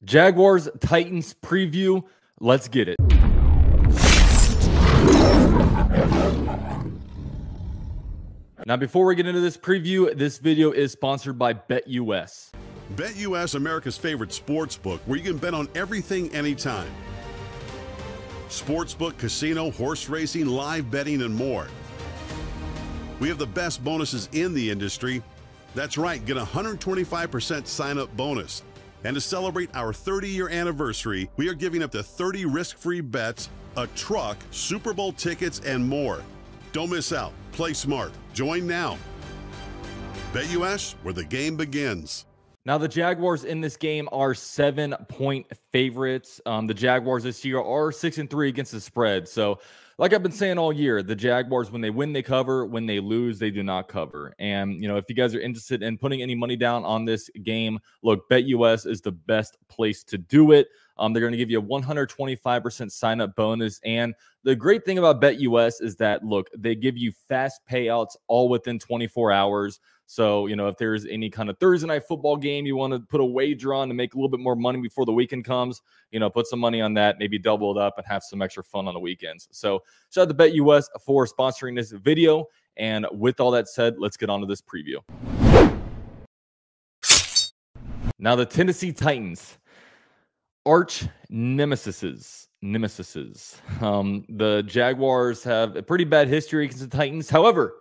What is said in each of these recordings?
Jaguars Titans preview. Let's get it. Now, before we get into this preview, this video is sponsored by BetUS. BetUS, America's favorite sports book, where you can bet on everything, anytime. Sportsbook, casino, horse racing, live betting, and more. We have the best bonuses in the industry. That's right, get a 125% sign-up bonus. And to celebrate our 30-year anniversary, we are giving up to 30 risk-free bets, a truck, Super Bowl tickets, and more. Don't miss out. Play smart. Join now. BetUS, where the game begins. Now, the Jaguars in this game are 7-point favorites. The Jaguars this year are 6-3 against the spread. So, like I've been saying all year, the Jaguars, when they win, they cover. When they lose, they do not cover. And, you know, if you guys are interested in putting any money down on this game, look, BetUS is the best place to do it. They're going to give you a 125% sign-up bonus. And the great thing about BetUS is that, look, they give you fast payouts all within 24 hours. So, you know, if there's any kind of Thursday night football game you want to put a wager on to make a little bit more money before the weekend comes, you know, put some money on that, maybe double it up and have some extra fun on the weekends. So shout out to BetUS for sponsoring this video. And with all that said, let's get on to this preview. Now, the Tennessee Titans, arch nemesises. The Jaguars have a pretty bad history against the Titans. However,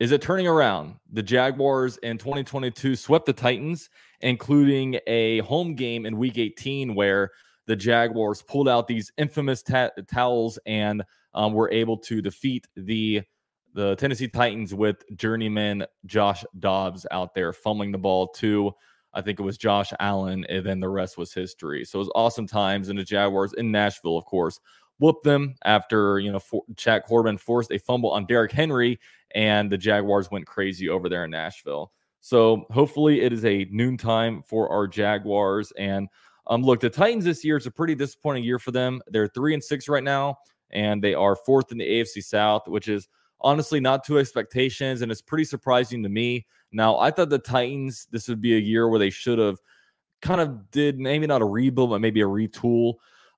is it turning around? The Jaguars in 2022 swept the Titans, including a home game in Week 18 where the Jaguars pulled out these infamous towels and were able to defeat the Tennessee Titans with journeyman Josh Dobbs out there fumbling the ball to, I think it was Josh Allen, and then the rest was history. So it was awesome times, and the Jaguars in Nashville, of course, whooped them after, you know, Jack Corbin forced a fumble on Derrick Henry, and the Jaguars went crazy over there in Nashville. So hopefully it is a noontime for our Jaguars. And look, the Titans this year is a pretty disappointing year for them. They're 3-6 right now, and they are 4th in the AFC South, which is honestly not to expectations, and it's pretty surprising to me. Now, I thought the Titans, this would be a year where they should have kind of did maybe not a rebuild, but maybe a retool.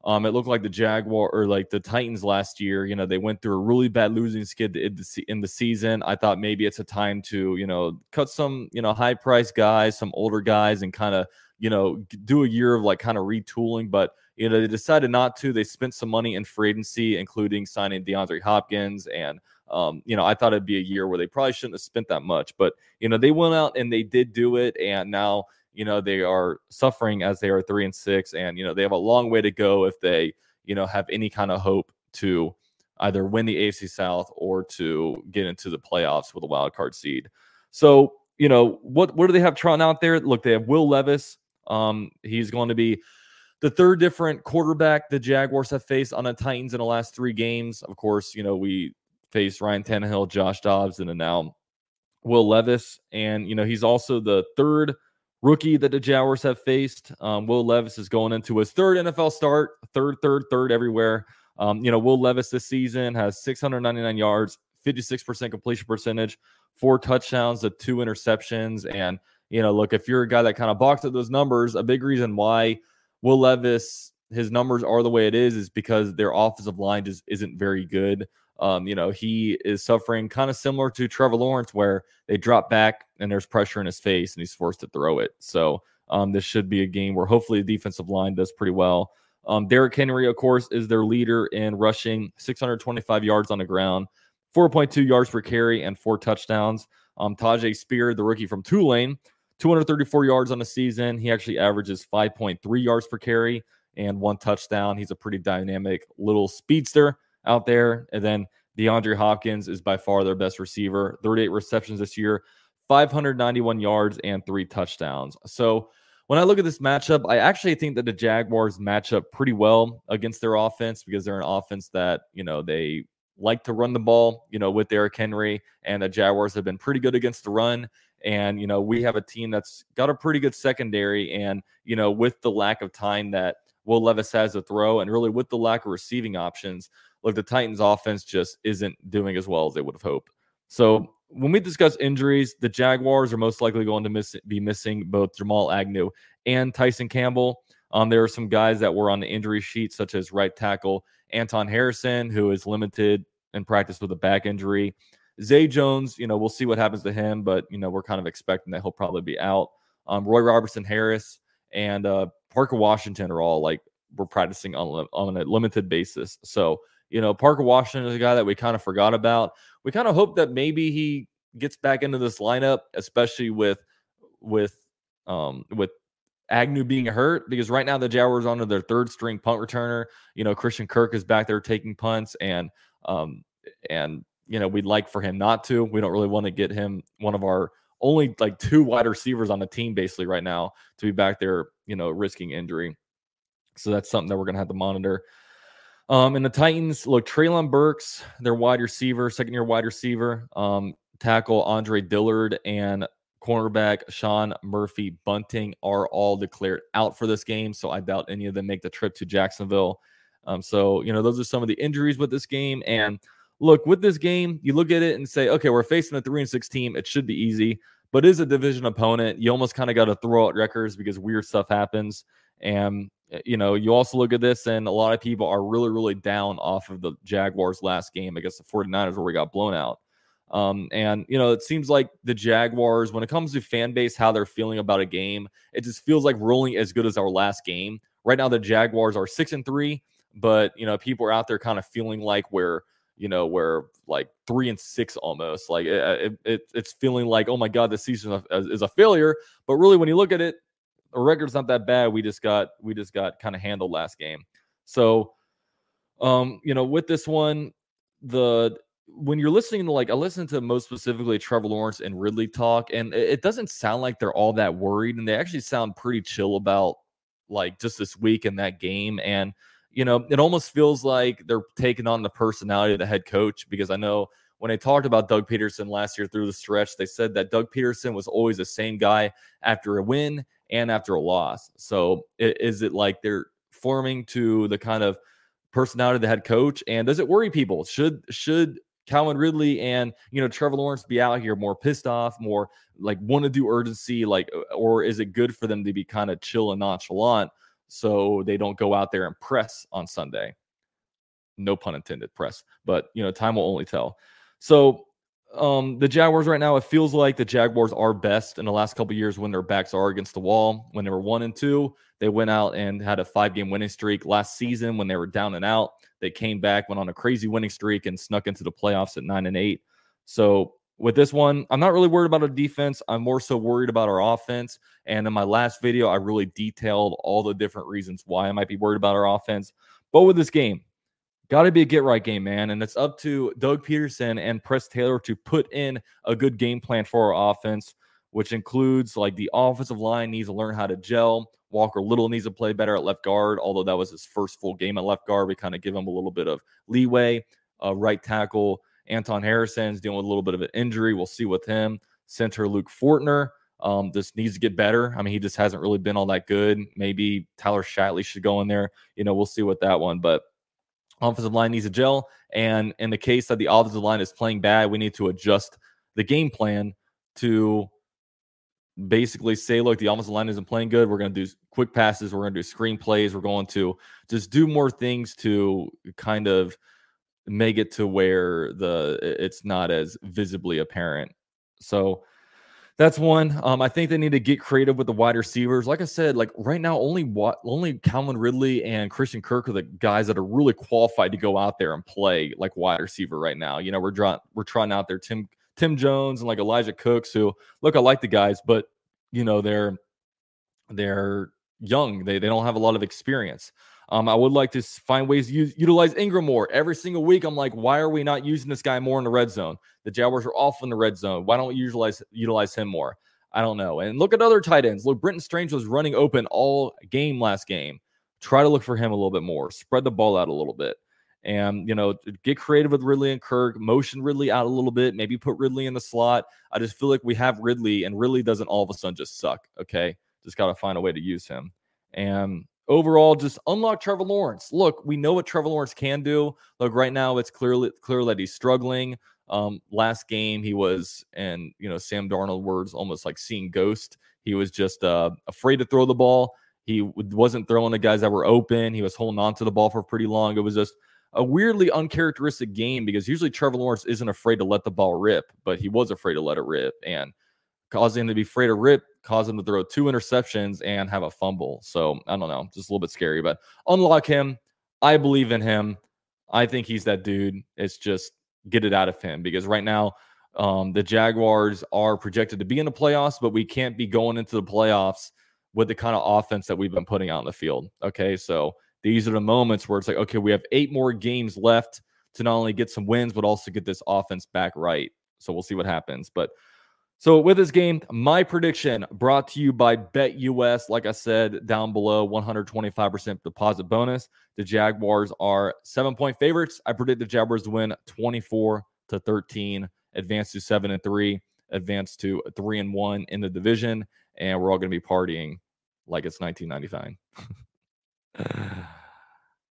It looked like the Jaguar or like the Titans last year, you know, they went through a really bad losing skid in the season. I thought maybe it's a time to, you know, cut some, you know, high priced guys, some older guys, and kind of, you know, do a year of like kind of retooling. But, you know, they decided not to. They spent some money in free agency, including signing DeAndre Hopkins. And, you know, I thought it'd be a year where they probably shouldn't have spent that much. But, you know, they went out and they did do it. And now, you know, they are suffering as they are 3-6, and, you know, they have a long way to go if they, you know, have any kind of hope to either win the AFC South or to get into the playoffs with a wild card seed. So, you know, what do they have trotting out there? Look, they have Will Levis. He's going to be the third different quarterback the Jaguars have faced on the Titans in the last 3 games. Of course, you know, we faced Ryan Tannehill, Josh Dobbs, and then now Will Levis. And, you know, he's also the third rookie that the Jaguars have faced. Will Levis is going into his third NFL start, third everywhere. You know, Will Levis this season has 699 yards, 56% completion percentage, 4 touchdowns to 2 interceptions. And, you know, look, if you're a guy that kind of balks at those numbers, a big reason why Will Levis, his numbers are the way it is because their offensive line just isn't very good. You know, he is suffering kind of similar to Trevor Lawrence, where they drop back and there's pressure in his face and he's forced to throw it. So this should be a game where hopefully the defensive line does pretty well. Derrick Henry, of course, is their leader in rushing, 625 yards on the ground, 4.2 yards per carry, and 4 touchdowns. Tajay Spear, the rookie from Tulane, 234 yards on the season. He actually averages 5.3 yards per carry and 1 touchdown. He's a pretty dynamic little speedster out there. And then DeAndre Hopkins is by far their best receiver, 38 receptions this year, 591 yards, and 3 touchdowns. So when I look at this matchup, I actually think that the Jaguars match up pretty well against their offense because they're an offense that, you know, they like to run the ball, you know, with Derrick Henry, and the Jaguars have been pretty good against the run. And, you know, we have a team that's got a pretty good secondary, and, you know, with the lack of time that Will Levis has to throw, and really with the lack of receiving options, look, the Titans offense just isn't doing as well as they would have hoped. So when we discuss injuries, the Jaguars are most likely going to be missing both Jamal Agnew and Tyson Campbell. There are some guys that were on the injury sheet, such as right tackle Anton Harrison, who is limited in practice with a back injury. Zay Jones, we'll see what happens to him, but, we're kind of expecting that he'll probably be out. Roy Robertson Harris and Parker Washington are all we're practicing on a limited basis. So, Parker Washington is a guy that we kind of forgot about. We kind of hope that maybe he gets back into this lineup, especially with Agnew being hurt, because right now the Jaguars are under their third string punt returner. Christian Kirk is back there taking punts, and we'd like for him not to. We don't really want to get him one of our only 2 wide receivers on the team basically right now to be back there, risking injury. So that's something that we're going to have to monitor. And the Titans, look, Treylon Burks, their wide receiver, second-year wide receiver, tackle Andre Dillard, and cornerback Sean Murphy Bunting are all declared out for this game. So I doubt any of them make the trip to Jacksonville. So, those are some of the injuries with this game. And look, with this game, you look at it and say, okay, we're facing a 3-6 team. It should be easy, but it is a division opponent. You almost kind of got to throw out records because weird stuff happens. And, you also look at this, and a lot of people are really, really down off of the Jaguars' last game against the 49ers where we got blown out. And, it seems like the Jaguars, when it comes to fan base, how they're feeling about a game, it just feels like we're only as good as our last game. Right now, the Jaguars are 6-3, but, people are out there kind of feeling like we're 3-6 almost. It's feeling like, oh my God, the season is a failure. But really, when you look at it, the record's not that bad. We just got kind of handled last game. So, with this one, when you're listening to I listen to most specifically Trevor Lawrence and Ridley talk, and it doesn't sound like they're all that worried, and they actually sound pretty chill about just this week and that game. And it almost feels like they're taking on the personality of the head coach, because I know when they talked about Doug Peterson last year through the stretch, they said that Doug Peterson was always the same guy after a win and after a loss. So is it like they're forming to the kind of personality of the head coach? And does it worry people? Should Calvin Ridley and, Trevor Lawrence be out here more pissed off, more want to do urgency, or is it good for them to be kind of chill and nonchalant so they don't go out there and press on Sunday? No pun intended, press. But, time will only tell. So the Jaguars right now, it feels like the Jaguars are best in the last couple of years when their backs are against the wall. When they were 1-2, they went out and had a 5-game winning streak. Last season, when they were down and out, they came back, went on a crazy winning streak, and snuck into the playoffs at 9-8. So with this one, I'm not really worried about our defense. I'm more so worried about our offense. And in my last video, I really detailed all the different reasons why I might be worried about our offense. But with this game, got to be a get-right game, man. And it's up to Doug Peterson and Press Taylor to put in a good game plan for our offense, which includes the offensive line needs to learn how to gel. Walker Little needs to play better at left guard, although that was his first full game at left guard. We kind of give him a little bit of leeway. Right tackle Anton Harrison's dealing with a little bit of an injury. We'll see with him. Center Luke Fortner just needs to get better. I mean, he just hasn't really been all that good. Maybe Tyler Shatley should go in there. We'll see with that one. But offensive line needs a gel. And in the case that the offensive line is playing bad, we need to adjust the game plan to basically say, look, the offensive line isn't playing good. We're going to do quick passes. We're going to do screen plays. We're going to just do more things to kind of make it to where it's not as visibly apparent. So that's one. I think they need to get creative with the wide receivers. Like I said, right now, only Calvin Ridley and Christian Kirk are the guys that are really qualified to go out there and play wide receiver right now. We're trying out there Tim Jones and Elijah Cooks, who, look, I like the guys, but they're young. They don't have a lot of experience. I would like to find ways to utilize Ingram more. Every single week, I'm like, why are we not using this guy more in the red zone? The Jaguars are off in the red zone. Why don't we utilize him more? I don't know. And look at other tight ends. Look, Brenton Strange was running open all game last game. Try to look for him a little bit more. Spread the ball out a little bit. And, get creative with Ridley and Kirk. Motion Ridley out a little bit. Maybe put Ridley in the slot. I just feel like we have Ridley, and Ridley doesn't all of a sudden just suck, okay? Just got to find a way to use him. And overall, just unlock Trevor Lawrence. Look, we know what Trevor Lawrence can do. Look, right now it's clear that he's struggling. Last game he was, and Sam Darnold words, almost like seeing ghost. He was just afraid to throw the ball. He wasn't throwing to guys that were open. He was holding on to the ball for pretty long. It was just a weirdly uncharacteristic game because usually Trevor Lawrence isn't afraid to let the ball rip, but he was afraid to let it rip, and causing him to be afraid to rip, caused him to throw 2 interceptions and have a fumble. So I don't know, just a little bit scary, but unlock him. I believe in him. I think he's that dude. It's just get it out of him because right now the Jaguars are projected to be in the playoffs, but we can't be going into the playoffs with the kind of offense that we've been putting out in the field. Okay, so these are the moments where it's like, okay, we have 8 more games left to not only get some wins, but also get this offense back right. So we'll see what happens. But so with this game, my prediction brought to you by BetUS. Like I said, down below, 125% deposit bonus. The Jaguars are 7-point favorites. I predict the Jaguars to win 24-13, advance to 7-3, advance to 3-1 in the division, and we're all going to be partying like it's 1999.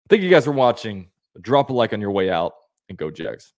Thank you guys for watching. Drop a like on your way out, and go Jags.